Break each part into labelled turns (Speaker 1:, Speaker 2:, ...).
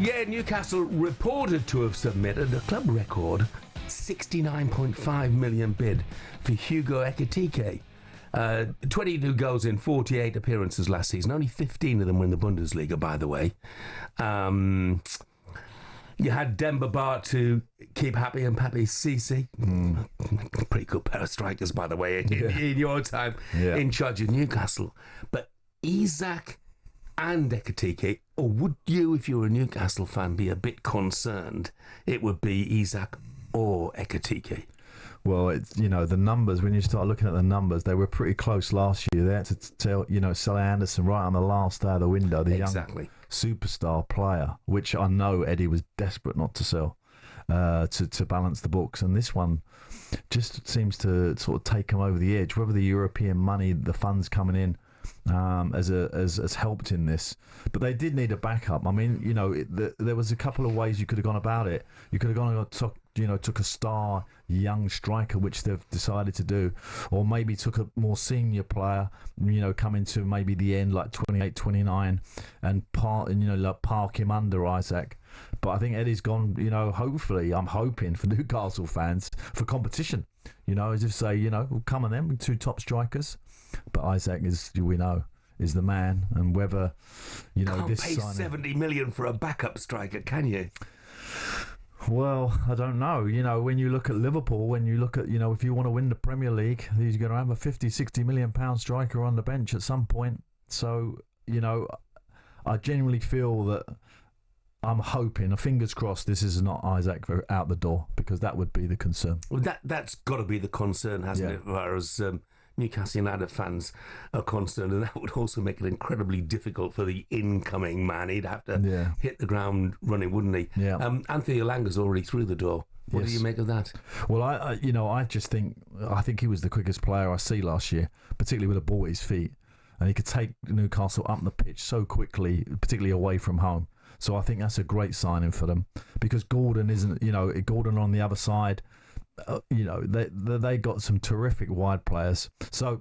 Speaker 1: Yeah, Newcastle reported to have submitted a club record 69.5 million bid for Hugo Ekitike. 22 goals in 48 appearances last season. Only 15 of them were in the Bundesliga, by the way. You had Demba Ba to keep happy and Papi Cisse. Pretty good pair of strikers, by the way, in your time in charge of Newcastle. But Isak and Ekitike, or would you, if you were a Newcastle fan, be a bit concerned it would be Isak or Ekitike?
Speaker 2: Well, it's, the numbers, when you start looking at the numbers, they were pretty close last year. They had to tell, sell Anderson right on the last day of the window, the young superstar player, which I know Eddie was desperate not to sell to balance the books. And this one just seems to sort of take him over the edge. Whether the European money, the funds coming in, has helped in this, but they did need a backup. I mean, there was a couple of ways you could have gone about it. You could have gone and took a star young striker, which they've decided to do, or maybe took a more senior player, coming to maybe the end, like 28, 29, and park him under Isak. But I think Eddie's gone, hopefully, I'm hoping for Newcastle fans, for competition. As if say, we'll come on them, 2 top strikers. But Isak is the man, and whether
Speaker 1: can't
Speaker 2: this
Speaker 1: pay
Speaker 2: signing,
Speaker 1: 70 million for a backup striker, can you?
Speaker 2: Well, I don't know. When you look at Liverpool, when you look at if you want to win the Premier League, he's going to have a 50-60 million pound striker on the bench at some point. So I genuinely feel that I'm hoping, fingers crossed, this is not Isak out the door, because that would be the concern.
Speaker 1: Well, that's got to be the concern, hasn't it? As far as Newcastle United fans are concerned, and that would also make it incredibly difficult for the incoming man. He'd have to hit the ground running, wouldn't he?
Speaker 2: Yeah.
Speaker 1: Anthony Elanga's already through the door. What do you make of that?
Speaker 2: Well, I just think he was the quickest player I see last year, particularly with a ball at his feet, and he could take Newcastle up the pitch so quickly, particularly away from home. So I think that's a great signing for them, because Gordon isn't, Gordon on the other side. They got some terrific wide players. So,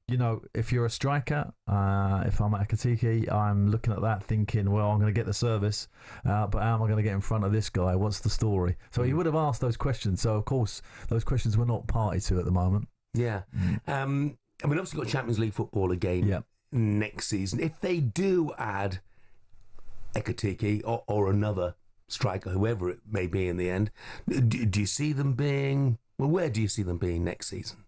Speaker 2: if you're a striker, if I'm at Ekitike, I'm looking at that thinking, well, I'm going to get the service, but how am I going to get in front of this guy? What's the story? So he would have asked those questions. So, of course, those questions we're not party to at the moment.
Speaker 1: Yeah. Obviously got Champions League football again next season. If they do add Ekitike or another striker, whoever it may be in the end, do you see them being, where do you see them being next season?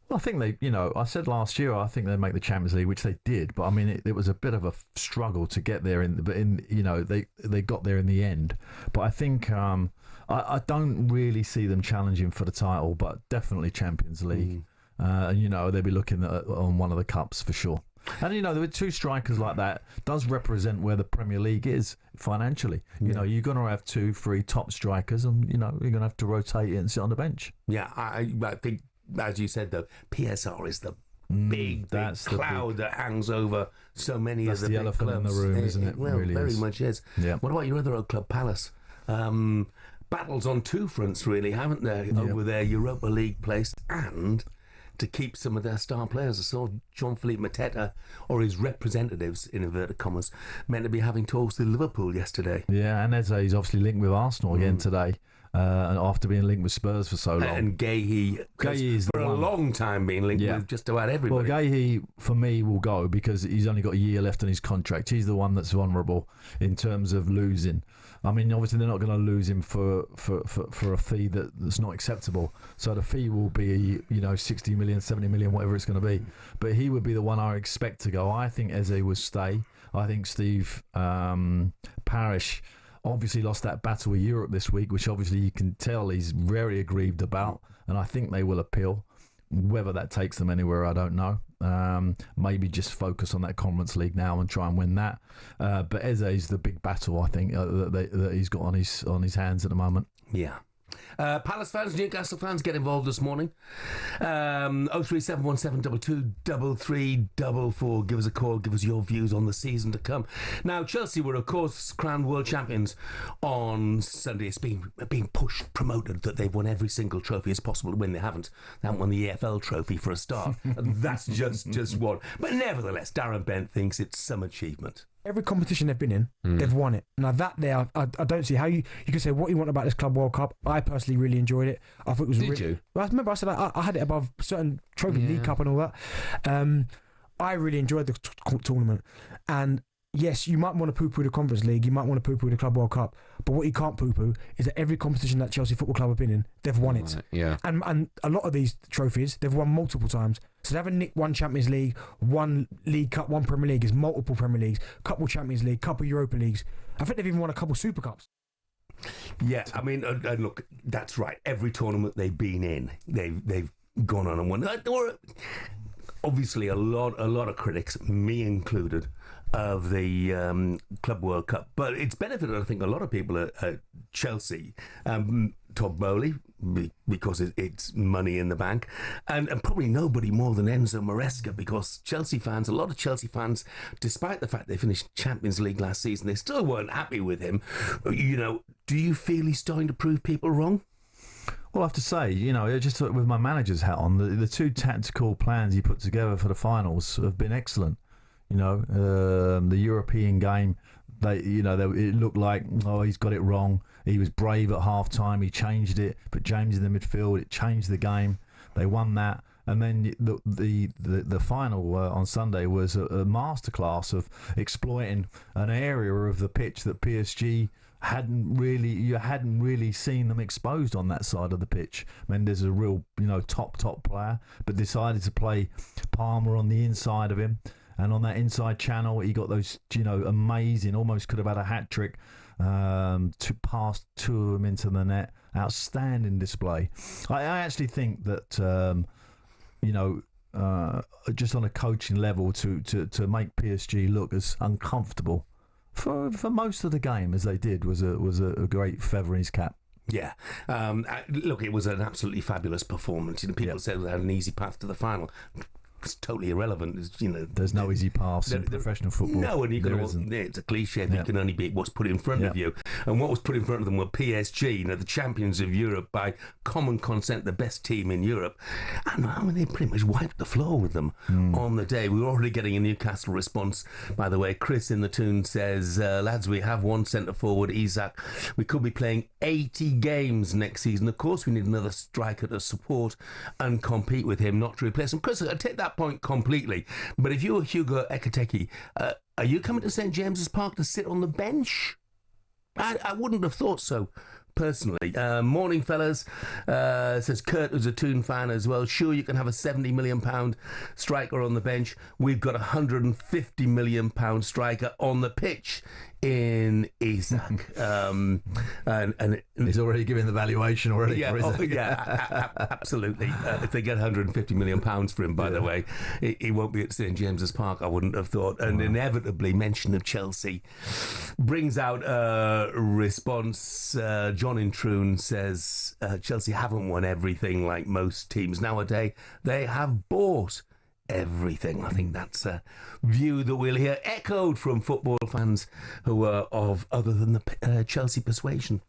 Speaker 2: Well, I think I said last year, I think they'd make the Champions League, which they did, but I mean, it was a bit of a struggle to get there, they got there in the end. But I think, I don't really see them challenging for the title, but definitely Champions League. They'll be looking on one of the cups for sure. And there were 2 strikers like that does represent where the Premier League is financially. You're going to have 2-3 top strikers, and you're going to have to rotate it and sit on the bench.
Speaker 1: Yeah, I think, as you said, though, PSR is the big cloud that hangs over so many of the big clubs. That's the elephant in the room, isn't it?
Speaker 2: Well, really
Speaker 1: very
Speaker 2: is.
Speaker 1: much is. Yeah. What about your other old club, Palace? Battles on 2 fronts, really, haven't they? Over their Europa League place and to keep some of their star players. I saw Jean-Philippe Mateta, or his representatives, in inverted commas, meant to be having talks with Liverpool yesterday.
Speaker 2: Yeah, and he's obviously linked with Arsenal again today, after being linked with Spurs for so long.
Speaker 1: And Guéhi for a long time being linked with just about everybody.
Speaker 2: Well, Guéhi, for me, will go because he's only got a year left on his contract. He's the one that's vulnerable in terms of losing. I mean, obviously, they're not going to lose him for a fee that's not acceptable. So the fee will be, 60 million, 70 million, whatever it's going to be. But he would be the one I expect to go. I think Eze will stay. I think Steve Parish obviously lost that battle with Europe this week, which obviously you can tell he's very aggrieved about. And I think they will appeal. Whether that takes them anywhere, I don't know. Maybe just focus on that Conference League now and try and win that. But Eze is the big battle, I think, that he's got on his hands at the moment.
Speaker 1: Yeah. Palace fans, Newcastle fans, get involved this morning. 03717223344. Give us a call. Give us your views on the season to come. Now, Chelsea were, of course, crowned world champions on Sunday. It's been pushed, promoted that they've won every single trophy as possible to win. They haven't won the EFL trophy for a start. That's just one. But nevertheless, Darren Bent thinks it's some achievement.
Speaker 3: every competition they've been in, they've won it. Now that there, I don't see how you can say what you want about this Club World Cup. I personally really enjoyed it. I thought it was
Speaker 1: Did you?
Speaker 3: I remember I said I had it above certain trophy League Cup and all that. I really enjoyed the tournament, and yes, you might want to poo-poo the Conference League, you might want to poo-poo the Club World Cup, but what you can't poo-poo is that every competition that Chelsea Football Club have been in, they've won it.
Speaker 1: Yeah.
Speaker 3: And a lot of these trophies, they've won multiple times. So they haven't nicked one Champions League, one League Cup, one Premier League. It's multiple Premier Leagues, couple Champions League, couple Europa Leagues. I think they've even won a couple Super Cups.
Speaker 1: Yeah, I mean, look, that's right. Every tournament they've been in, they've gone on and won. Obviously, a lot of critics, me included, of the Club World Cup, but it's benefited, I think, a lot of people at Chelsea. Todd Bowley, because it's money in the bank, and probably nobody more than Enzo Maresca, because a lot of Chelsea fans, despite the fact they finished Champions League last season, they still weren't happy with him. You know, do you feel he's starting to prove people wrong?
Speaker 2: Well, I have to say, you know, just with my manager's hat on, the two tactical plans he put together for the finals have been excellent. You know, the European game, it looked like, he's got it wrong. He was brave at half time. He changed it, put James in the midfield. It changed the game. They won that. And then the final on Sunday was a masterclass of exploiting an area of the pitch that PSG hadn't really seen them exposed on that side of the pitch. Mendes is a real, top player, but decided to play Palmer on the inside of him. And on that inside channel, he got those, amazing, almost could have had a hat trick, to pass two of them into the net. Outstanding display. I actually think that, just on a coaching level, to make PSG look as uncomfortable for most of the game as they did was a great feather in his cap.
Speaker 1: Yeah. Look, it was an absolutely fabulous performance. People said they had an easy path to the final. It's totally irrelevant.
Speaker 2: There's no easy paths in professional football.
Speaker 1: No, and it's a cliche, but you can only beat what's put in front of you. And what was put in front of them were PSG, the champions of Europe, by common consent, the best team in Europe. And they pretty much wiped the floor with them on the day. We were already getting a Newcastle response. By the way, Chris in the tune says, lads, we have one centre forward, Isak. We could be playing 80 games next season. Of course, we need another striker to support and compete with him, not to replace him. Chris, I take that point completely, but if you were Hugo Ekitike, are you coming to St James's Park to sit on the bench? I wouldn't have thought so, personally. Morning, fellas, says Kurt, who's a Toon fan as well. Sure, you can have a £70 million striker on the bench. We've got a £150 million striker on the pitch in Isak. And
Speaker 2: he's already given the valuation already.
Speaker 1: Yeah, absolutely. If they get £150 million for him, by the way, he won't be at St James's Park, I wouldn't have thought. And inevitably, mention of Chelsea brings out a response. John in Troon says Chelsea haven't won everything like most teams nowadays. They have bought everything. I think that's a view that we'll hear echoed from football fans who are of other than the Chelsea persuasion.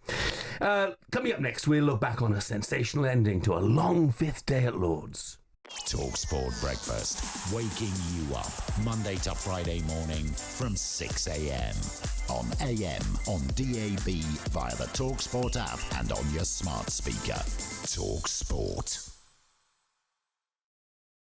Speaker 1: Coming up next, we'll look back on a sensational ending to a long fifth day at Lord's.
Speaker 4: talkSPORT Breakfast, waking you up Monday to Friday morning from 6 a.m. on AM, on DAB, via the talkSPORT app and on your smart speaker. talkSPORT.